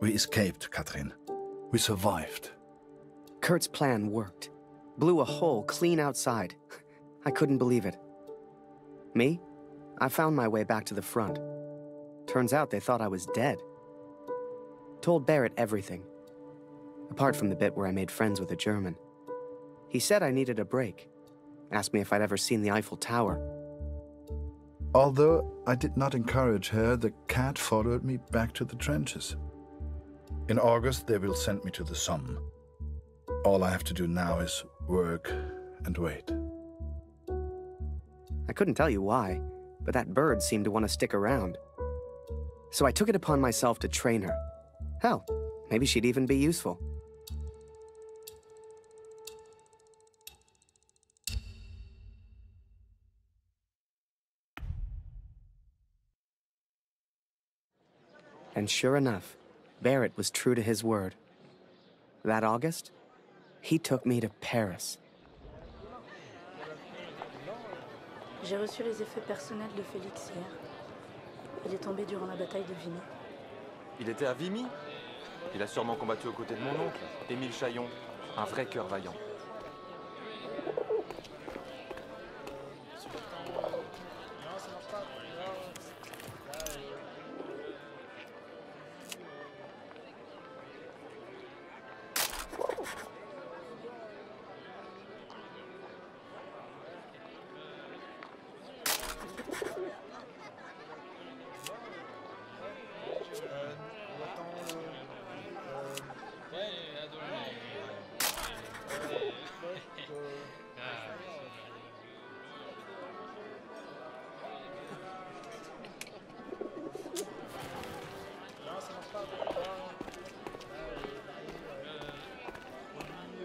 We escaped, Katrin. We survived. Kurt's plan worked. Blew a hole clean outside. I couldn't believe it. Me? I found my way back to the front. Turns out they thought I was dead. Told Barrett everything. Apart from the bit where I made friends with a German. He said I needed a break. Asked me if I'd ever seen the Eiffel Tower. Although I did not encourage her, the cat followed me back to the trenches. In August, they will send me to the Somme. All I have to do now is work and wait. I couldn't tell you why, but that bird seemed to want to stick around. So I took it upon myself to train her. Hell, maybe she'd even be useful. And sure enough, Barrett was true to his word. That August, he took me to Paris. J'ai reçu les effets personnels de Félix hier. Il est tombé durant la bataille de Vimy. Il était à Vimy? Il a sûrement combattu aux côtés de mon oncle, Émile Chaillon, un vrai cœur vaillant.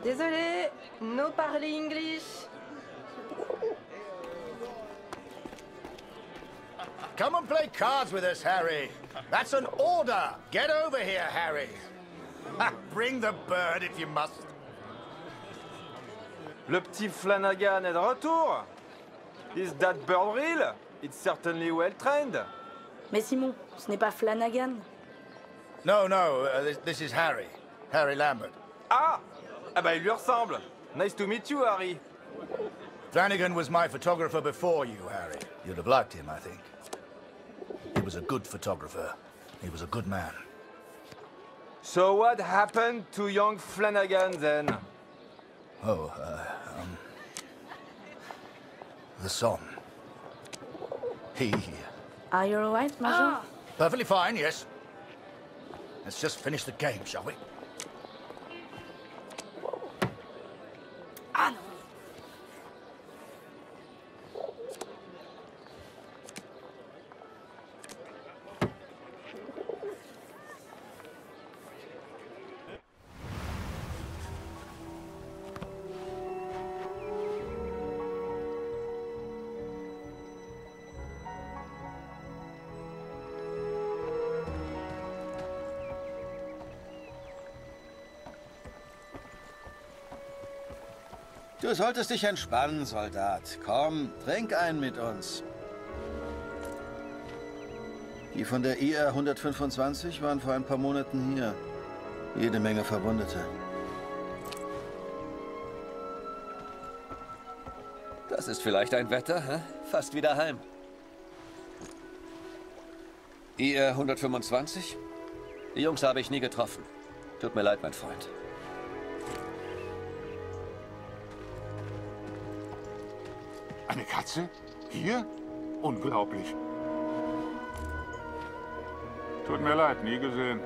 Désolé, no parler English. Come and play cards with us, Harry. That's an order. Get over here, Harry. Bring the bird if you must. Le petit Flanagan est de retour. Is that bird real? It's certainly well trained. Mais Simon, ce n'est pas Flanagan. No, this is Harry. Harry Lambert. Ah! Ah bah il lui ressemble. Nice to meet you, Harry. Flanagan was my photographer before you, Harry. You'd have liked him, I think. He was a good photographer. He was a good man. So what happened to young Flanagan then? Oh, the Somme. He... Are you alright, Major? Perfectly fine, yes. Let's just finish the game, shall we? Ah non. Du solltest dich entspannen, Soldat. Komm, trink einen mit uns. Die von der IR 125 waren vor ein paar Monaten hier. Jede Menge Verwundete. Das ist vielleicht ein Wetter, hä? Fast wieder heim. IR 125? Die Jungs habe ich nie getroffen. Tut mir leid, mein Freund. Eine Katze? Hier? Unglaublich. Tut mir leid, nie gesehen.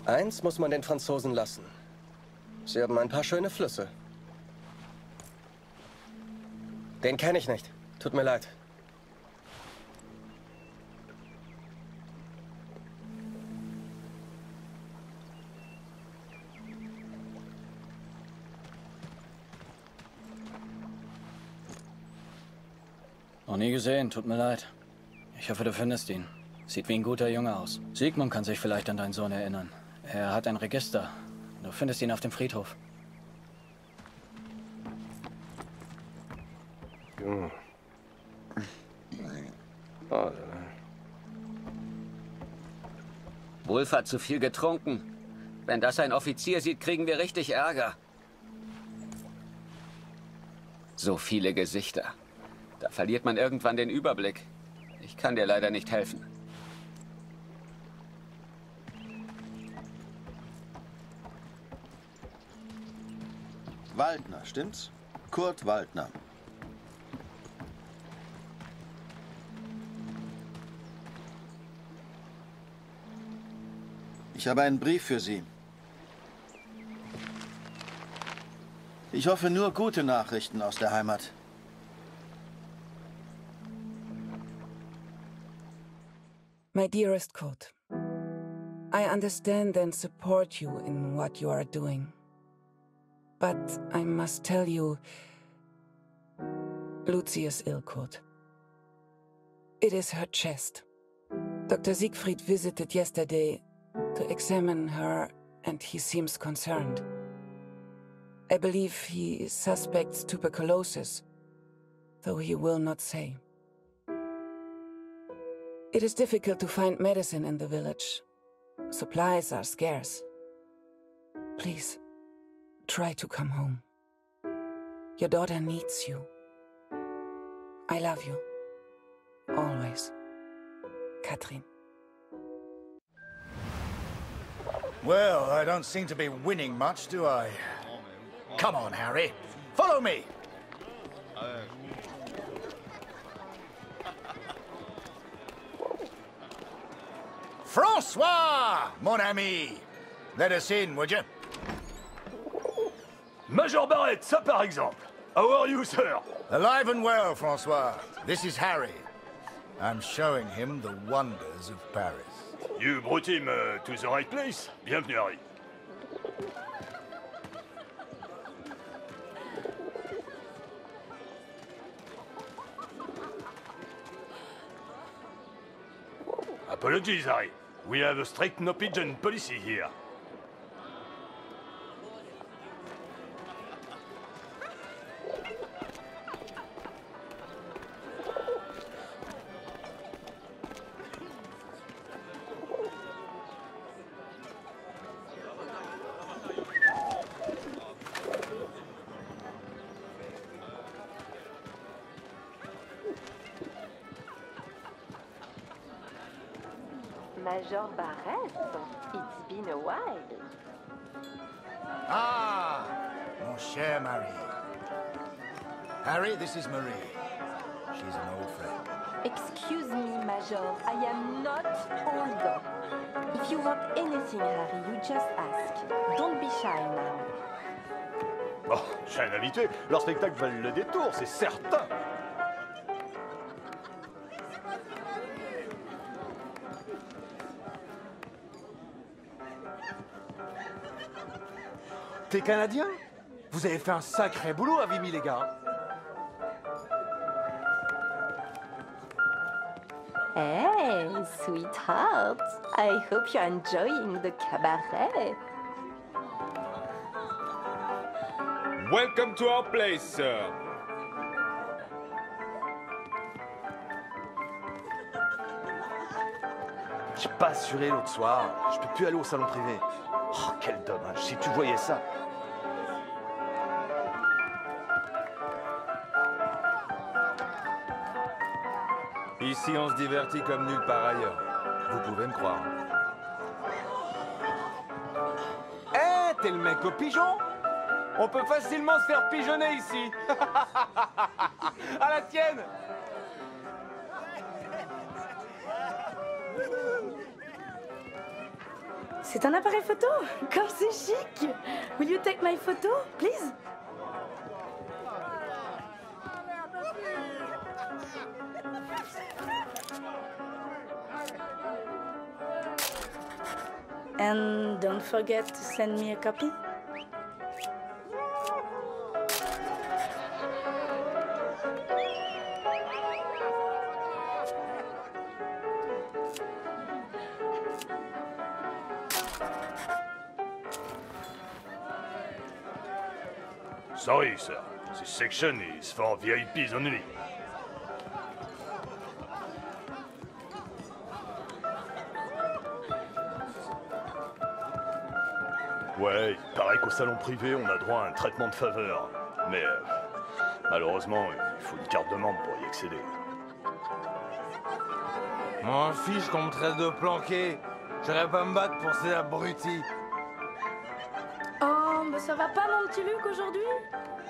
Eins muss man den Franzosen lassen. Sie haben ein paar schöne Flüsse. Den kenne ich nicht. Tut mir leid. Noch nie gesehen, tut mir leid. Ich hoffe, du findest ihn. Sieht wie ein guter Junge aus. Sigmund kann sich vielleicht an deinen Sohn erinnern. Er hat ein Register. Du findest ihn auf dem Friedhof. Wolf hat zu viel getrunken. Wenn das ein Offizier sieht, kriegen wir richtig Ärger. So viele Gesichter. Da verliert man irgendwann den Überblick. Ich kann dir leider nicht helfen. Waldner, stimmt's? Kurt Waldner. Ich habe einen Brief für Sie. Ich hoffe nur gute Nachrichten aus der Heimat. My dearest Kurt, I understand and support you in what you are doing. But I must tell you, Lucy is ill, Kurt. It is her chest. Dr. Siegfried visited yesterday to examine her, and he seems concerned. I believe he suspects tuberculosis, though he will not say. It is difficult to find medicine in the village. Supplies are scarce. Please, try to come home. Your daughter needs you. I love you. Always. Katrin. Well, I don't seem to be winning much, do I? Come on, Harry. Follow me. François, mon ami. Let us in, would you? Major Barrett, ça par exemple. How are you, sir? Alive and well, François. This is Harry. I'm showing him the wonders of Paris. You brought him to the right place. Bienvenue, Harry. Apologies, Harry. We have a strict no-pigeon policy here. Major Barrett, it's been a while. Ah, mon cher Marie. Harry, this is Marie. She's an old friend. Excuse me, Major, I am not old. If you want anything, Harry, you just ask. Don't be shy now. Bon, j'ai un invité. Leur spectacle valent le détour, c'est certain. T'es canadien? Vous avez fait un sacré boulot à Vimy, les gars. Hey, sweetheart. I hope you're enjoying the cabaret. Welcome to our place, sir. J'ai pas assuré l'autre soir. Je peux plus aller au salon privé. Oh, quel dommage. Si tu voyais ça. Ici, on se divertit comme nulle part ailleurs. Vous pouvez me croire. Eh, t'es le mec au pigeon? On peut facilement se faire pigeonner ici. À la tienne. C'est un appareil photo? Comme c'est chic! Will you take my photo, please? And don't forget to send me a copy. Sorry, sir. This section is for VIPs only. Ouais, il paraît qu'au salon privé, on a droit à un traitement de faveur. Mais malheureusement, il faut une carte de membre pour y accéder. M'en fiche qu'on me traite de planqué. J'irai pas me battre pour ces abrutis. Oh, mais ça va pas mon petit Luc aujourd'hui?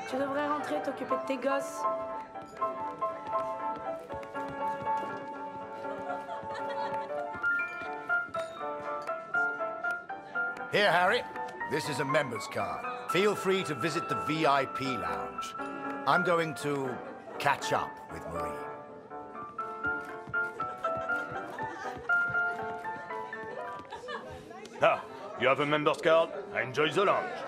Tu devrais rentrer t'occuper de tes gosses. Here, Harry. This is a member's card. Feel free to visit the VIP lounge. I'm going to catch up with Marie. Ah, you have a member's card? Enjoy the lounge.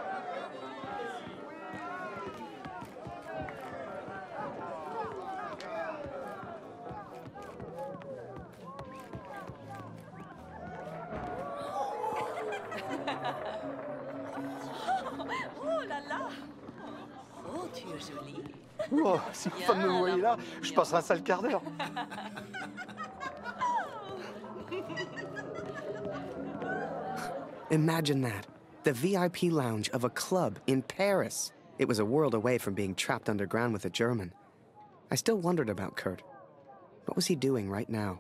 Oh là là! Oh, tu es jolie. Oh, si ma femme me voyait là, je passerais un sale quart d'heure. Imagine that. The VIP lounge of a club in Paris. It was a world away from being trapped underground with a German. I still wondered about Kurt. What was he doing right now?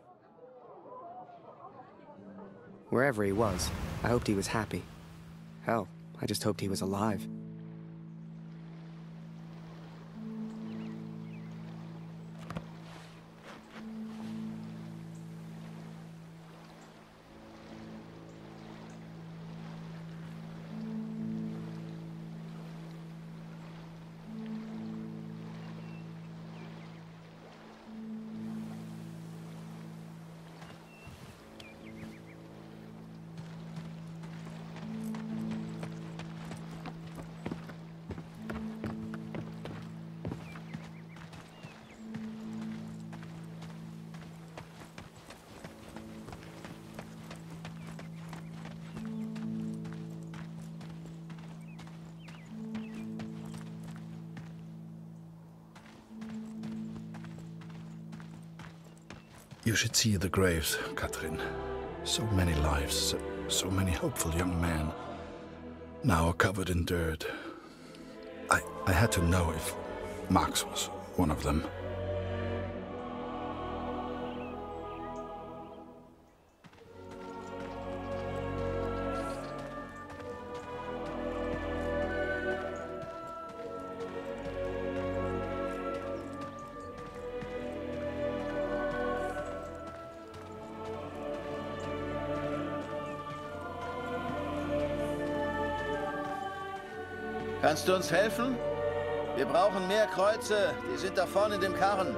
Wherever he was, I hoped he was happy. Hell, I just hoped he was alive. You should see the graves, Katrin. So many lives, so many hopeful young men, now covered in dirt. I had to know if Max was one of them. Kannst du uns helfen? Wir brauchen mehr Kreuze. Die sind da vorne in dem Karren.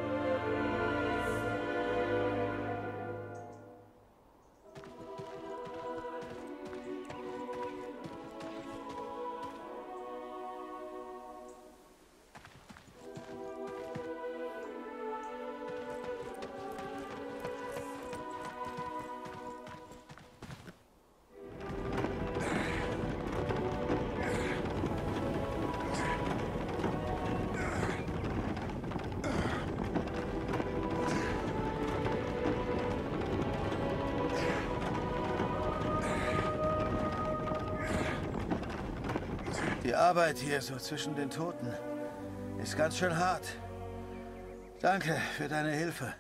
Die Arbeit hier so zwischen den Toten ist ganz schön hart. Danke für deine Hilfe.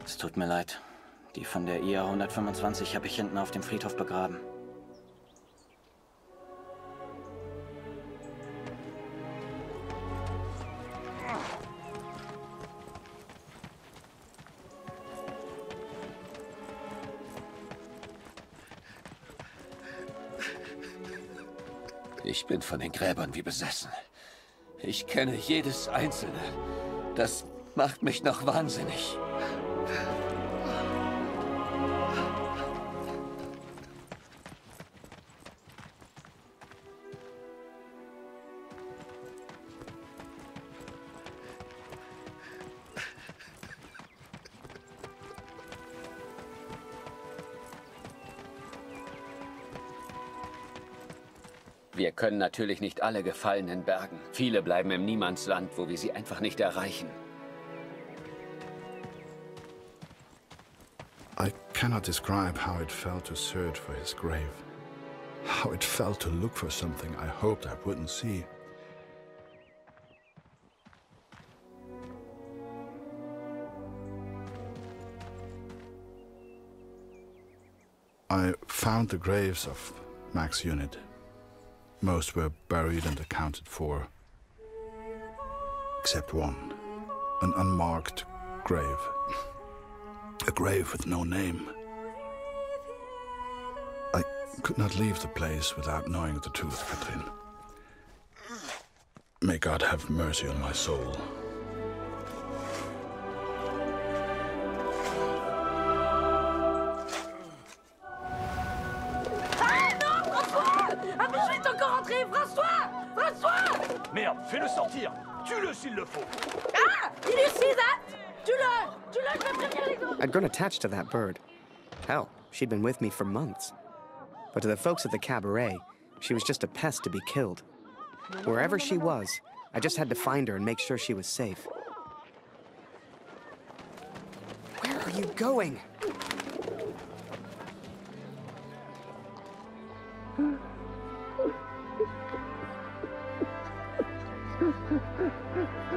Es tut mir leid. Die von der IA 125 habe ich hinten auf dem Friedhof begraben. Ich bin von den Gräbern wie besessen. Ich kenne jedes einzelne. Das macht mich noch wahnsinnig. Wir können natürlich nicht alle Gefallenen bergen. Viele bleiben im Niemandsland, wo wir sie einfach nicht erreichen. I cannot describe how it felt to search for his grave. How it felt to look for something I hoped I wouldn't see. I found the graves of Mac's unit. Most were buried and accounted for, except one, an unmarked grave. A grave with no name. I could not leave the place without knowing the truth, Katrin. May God have mercy on my soul. Merde, fais-le sortir. Tue-le s'il le faut. Ah! Did you see that? Tue-le! Tue-le, je vais prévenir les autres! I'd grown attached to that bird. Hell, she'd been with me for months. But to the folks at the cabaret, she was just a pest to be killed. Wherever she was, I just had to find her and make sure she was safe. Where are you going?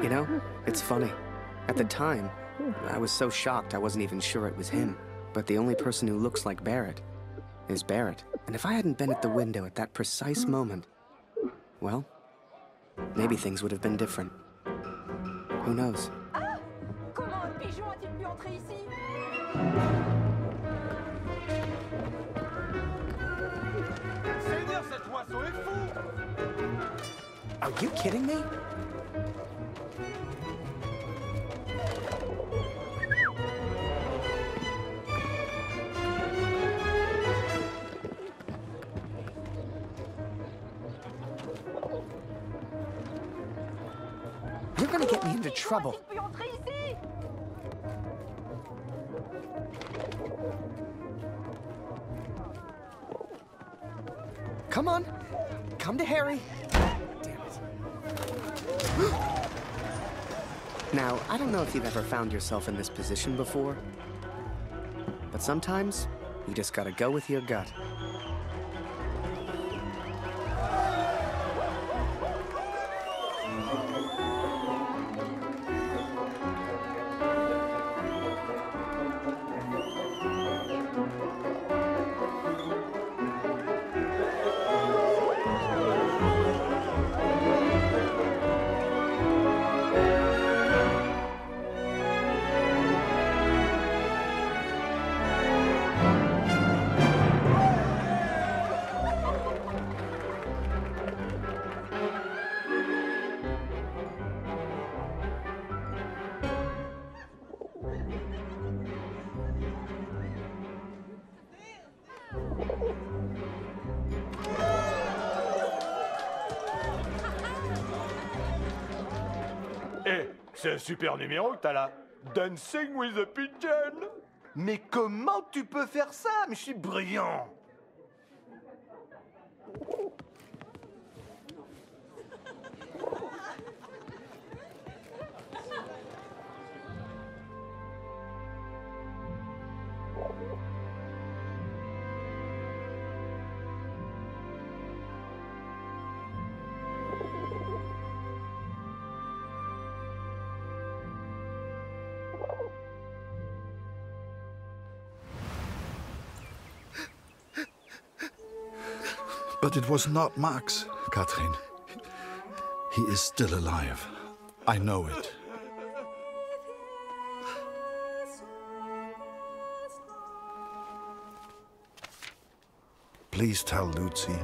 You know, it's funny. At the time, I was so shocked I wasn't even sure it was him. But the only person who looks like Barrett is Barrett. And if I hadn't been at the window at that precise moment, well, maybe things would have been different. Who knows? Ah! Comment un pigeon a-t-il pu entrer ici? Seigneur, cet oiseau est fou! Are you kidding me? You're gonna get me into trouble. Come on, come to Harry. Damn it. Now, I don't know if you've ever found yourself in this position before, but sometimes you just gotta go with your gut. C'est un super numéro que t'as là. Dancing with a Pigeon. Mais comment tu peux faire ça? Mais je suis brillant. But it was not Max, Katrin. He is still alive. I know it. Please tell Lucy.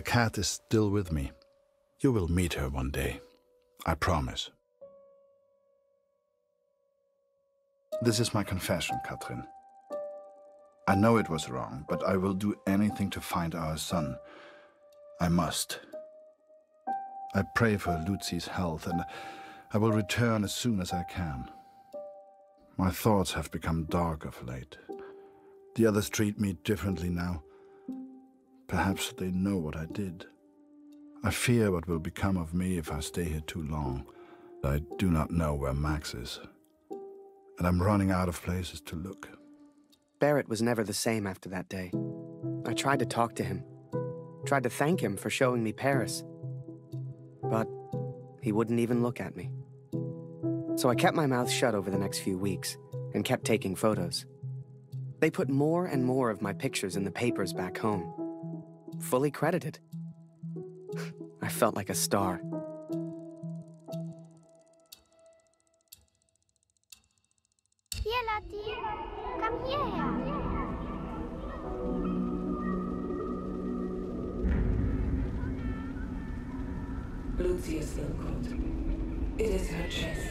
The cat is still with me. You will meet her one day. I promise. This is my confession, Katrin. I know it was wrong, but I will do anything to find our son. I must. I pray for Lucy's health, and I will return as soon as I can. My thoughts have become dark of late. The others treat me differently now. Perhaps they know what I did. I fear what will become of me if I stay here too long. I do not know where Max is, and I'm running out of places to look. Barrett was never the same after that day. I tried to talk to him, tried to thank him for showing me Paris, but he wouldn't even look at me. So I kept my mouth shut over the next few weeks and kept taking photos. They put more and more of my pictures in the papers back home, fully credited. I felt like a star. Here, Lottie. Come here. Lucy is still good. It is her chest.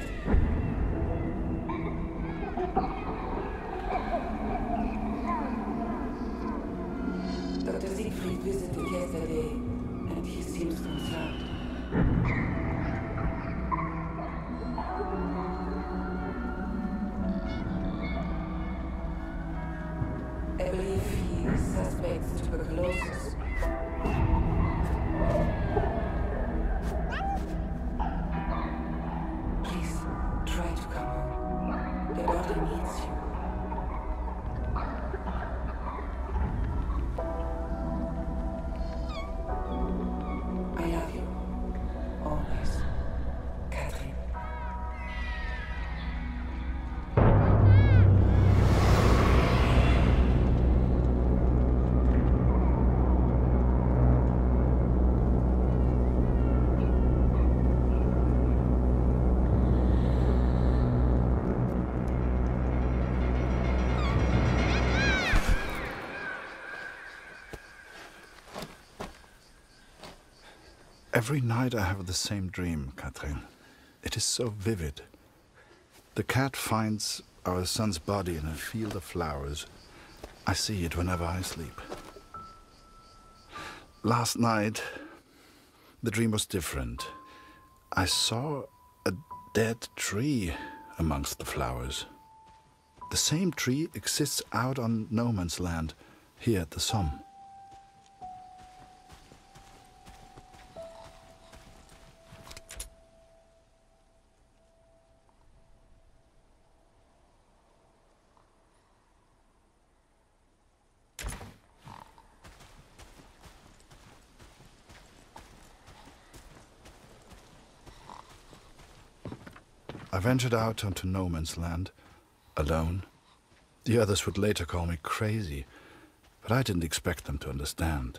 Dr. Siegfried visited yesterday, and he seems concerned. I believe he suspects tuberculosis. Please, try to come home. The daughter needs you. I love you. Always. Katrin. Every night I have the same dream, Katrin. It is so vivid. The cat finds our son's body in a field of flowers. I see it whenever I sleep. Last night, the dream was different. I saw a dead tree amongst the flowers. The same tree exists out on no man's land, here at the Somme. I ventured out onto no man's land, alone. The others would later call me crazy, but I didn't expect them to understand.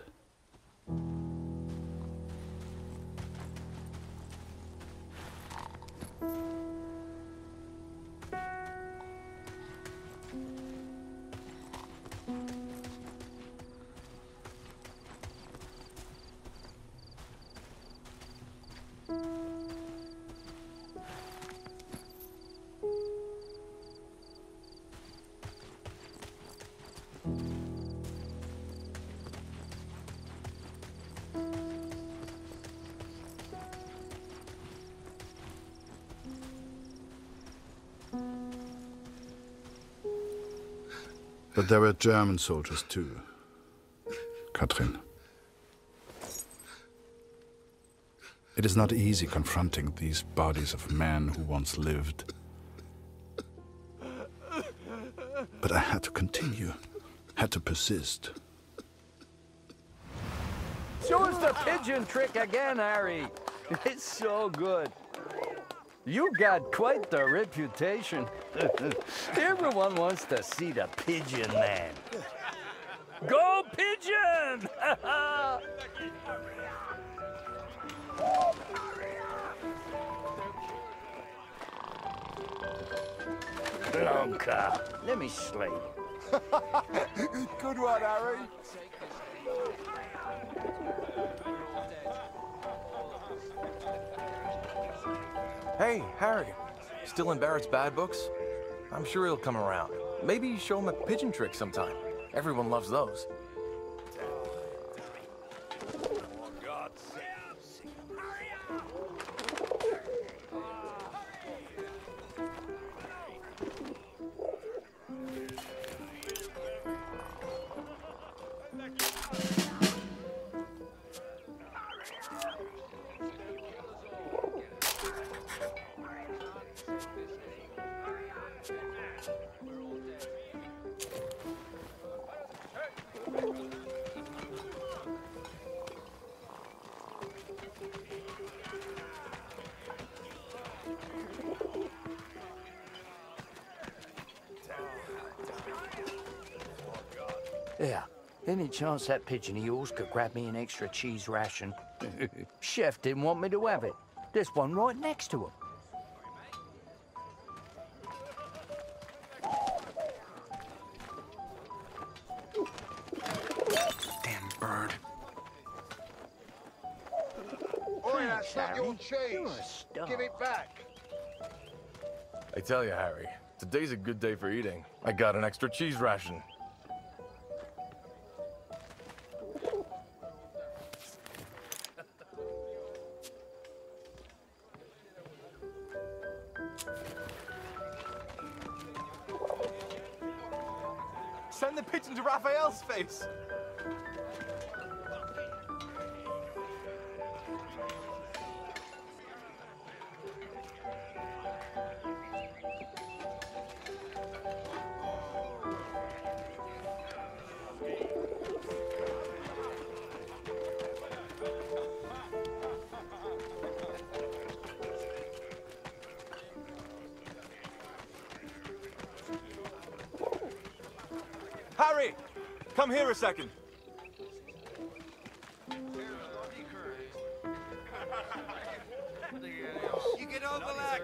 But there were German soldiers too, Katrin. It is not easy confronting these bodies of men who once lived. But I had to continue, had to persist. Show us the pigeon trick again, Harry. It's so good. You got quite the reputation. Everyone wants to see the pigeon man. Go pigeon! Blanca, let me slay you. Good one, Harry. Hey, Harry. Still in Barrett's bad books? I'm sure he'll come around. Maybe show him a pigeon trick sometime. Everyone loves those. Yeah. Any chance that pigeon of yours could grab me an extra cheese ration? Chef didn't want me to have it. There's one right next to him. Damn bird. Oi, that's not your cheese. Give it back. I tell you, Harry, today's a good day for eating. I got an extra cheese ration. Send the pigeon to Raphael's face! Harry! Come here a second. You get over that.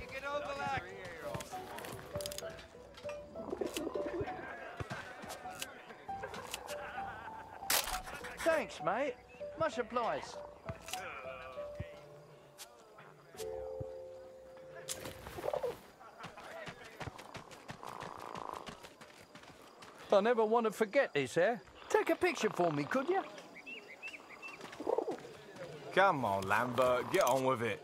You get over that. Thanks, mate. Much obliged. I never want to forget this, eh? Take a picture for me, could you? Come on, Lambert, get on with it.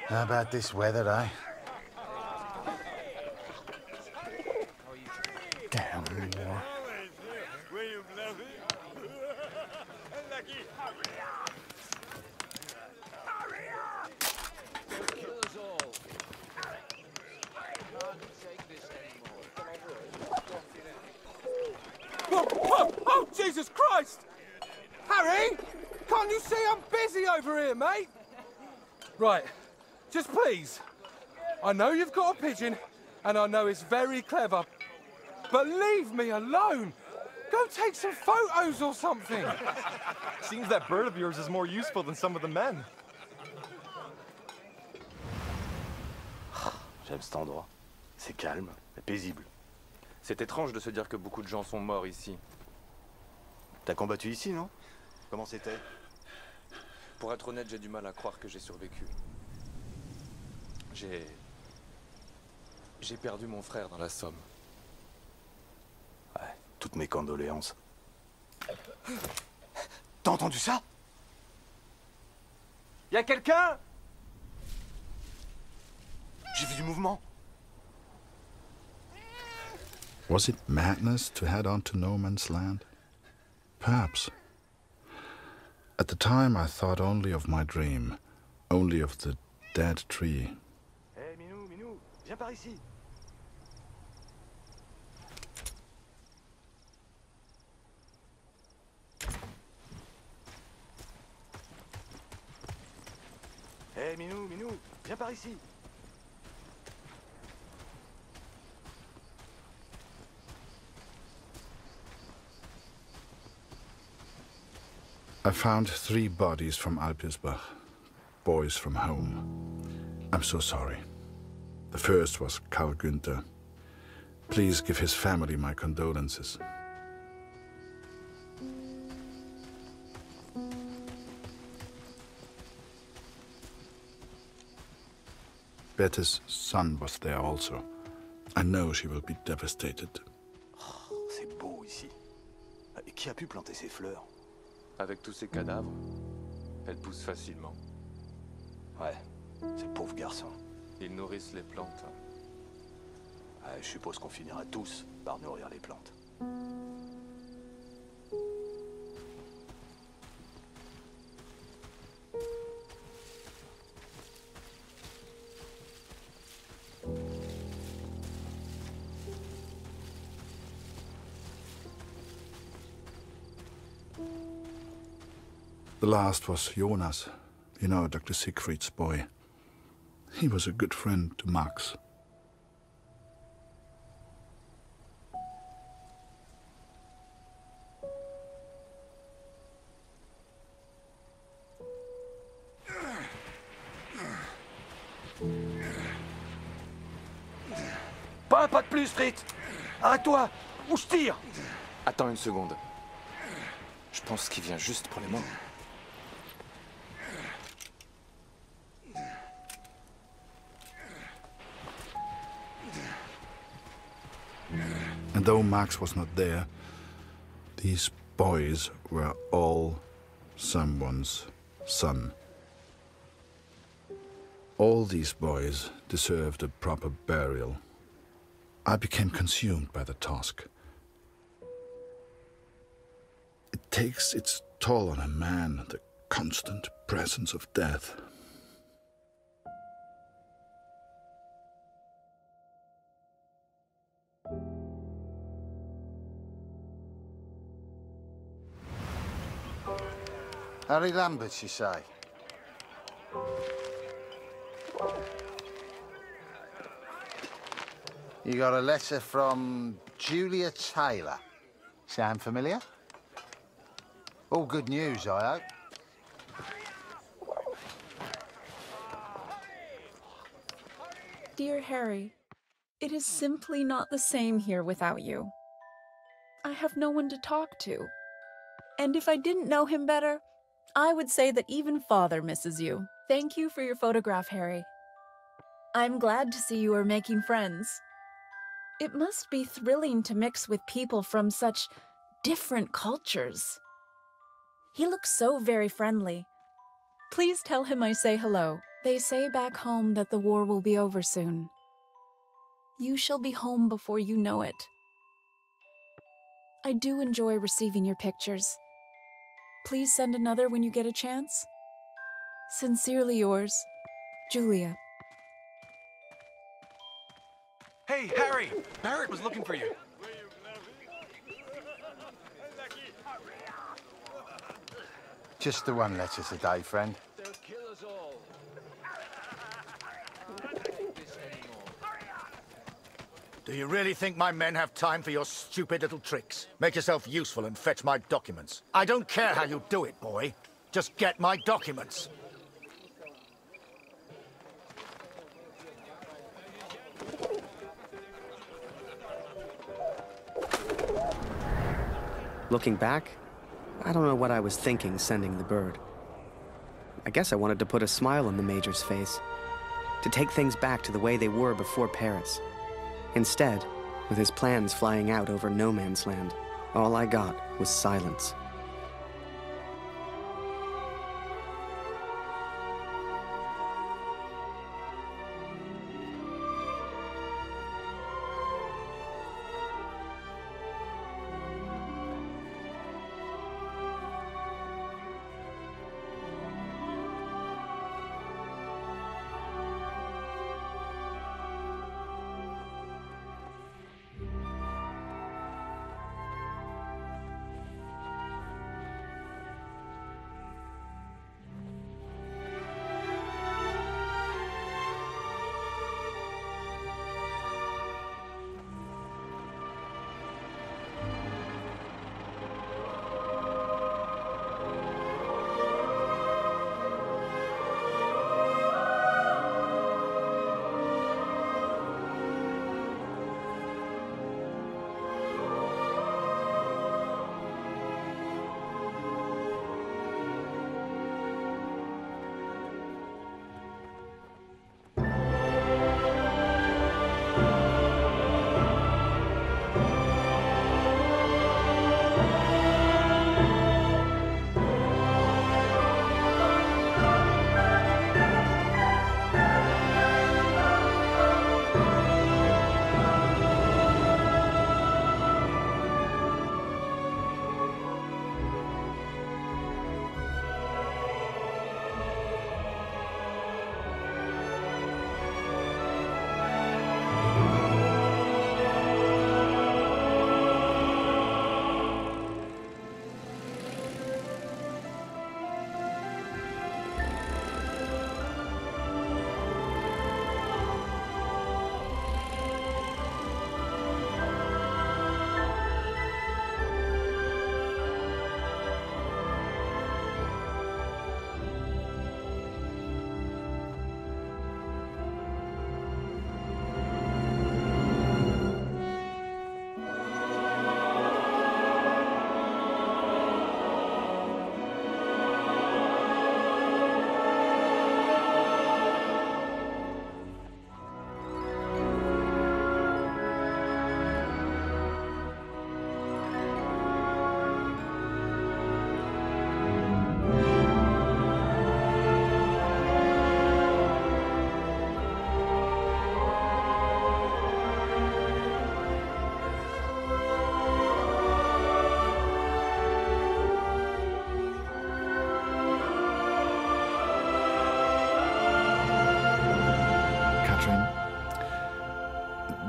How about this weather, eh? Damn war. Oh, Jesus Christ! Harry! Can't you see I'm busy over here, mate? Right. Just please. I know you've got a pigeon, and I know it's very clever, but leave me alone. Go take some photos or something. Seems that bird of yours is more useful than some of the men. J'aime cet endroit. C'est calme et paisible. C'est étrange de se dire que beaucoup de gens sont morts ici. T'as combattu ici, non? Comment c'était? Pour être honnête, j'ai du mal à croire que j'ai survécu. J'ai perdu mon frère dans la Somme. Ouais, toutes mes condoléances. T'as entendu ça? Y'a quelqu'un? J'ai vu du mouvement. Was it madness to head on to no man's land? Perhaps. At the time, I thought only of my dream, only of the dead tree. Hey, Minou, viens par ici. Hey, Minou, viens par ici. I found 3 bodies from Alpirsbach, boys from home. I'm so sorry. The first was Karl Günther. Please give his family my condolences. Bette's son was there also. I know she will be devastated. Oh, c'est beau ici. Et qui a pu planter ces fleurs? Avec tous ces cadavres, elles poussent facilement. Ouais, ces pauvres garçons. Ils nourrissent les plantes. Ouais, je suppose qu'on finira tous par nourrir les plantes. The last was Jonas, you know, Dr. Siegfried's boy. He was a good friend to Max. Pas un pas de plus, Fritz! Arrête-toi! Ou je tire! Attends une seconde. Je pense qu'il vient juste pour les morts. And though Max was not there, these boys were all someone's son. All these boys deserved a proper burial. I became consumed by the task. It takes its toll on a man, the constant presence of death. Harry Lambert, you say? You got a letter from Julia Taylor. Sound familiar? All good news, I hope. Dear Harry, it is simply not the same here without you. I have no one to talk to. And if I didn't know him better, I would say that even Father misses you. Thank you for your photograph, Harry. I'm glad to see you are making friends. It must be thrilling to mix with people from such different cultures. He looks so very friendly. Please tell him I say hello. They say back home that the war will be over soon. You shall be home before you know it. I do enjoy receiving your pictures. Please send another when you get a chance. Sincerely yours, Julia. Hey, Harry! Barrett was looking for you. Just the one letter today, friend. Do you really think my men have time for your stupid little tricks? Make yourself useful and fetch my documents. I don't care how you do it, boy. Just get my documents. Looking back, I don't know what I was thinking sending the bird. I guess I wanted to put a smile on the Major's face. to take things back to the way they were before Paris. Instead, with his plans flying out over no man's land, all I got was silence.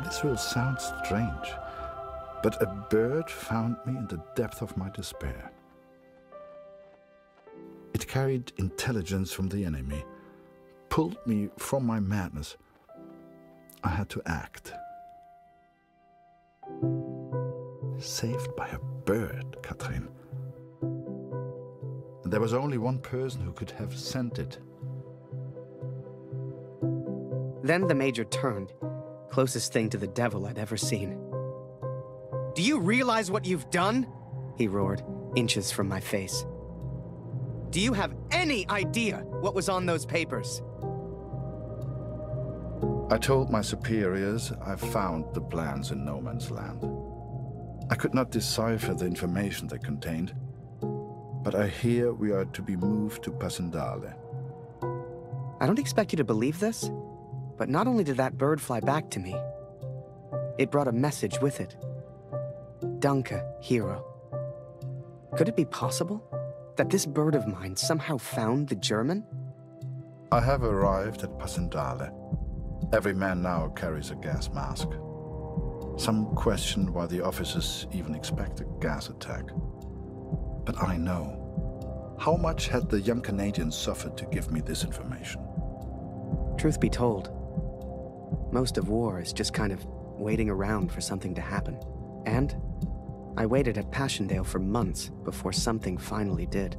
This will sound strange, but a bird found me in the depth of my despair. It carried intelligence from the enemy, pulled me from my madness. I had to act. Saved by a bird, Katrin. And there was only one person who could have sent it. Then the Major turned, closest thing to the devil I'd ever seen. "Do you realize what you've done?" he roared, inches from my face. "Do you have any idea what was on those papers?" I told my superiors I found the plans in no man's land. I could not decipher the information they contained, but I hear we are to be moved to Pasendale. I don't expect you to believe this, but not only did that bird fly back to me, it brought a message with it. Danke, hero. Could it be possible that this bird of mine somehow found the German? I have arrived at Pasendale. Every man now carries a gas mask. Some question why the officers even expect a gas attack. But I know. How much had the young Canadian suffered to give me this information? Truth be told, most of war is just kind of waiting around for something to happen. And I waited at Passchendaele for months before something finally did.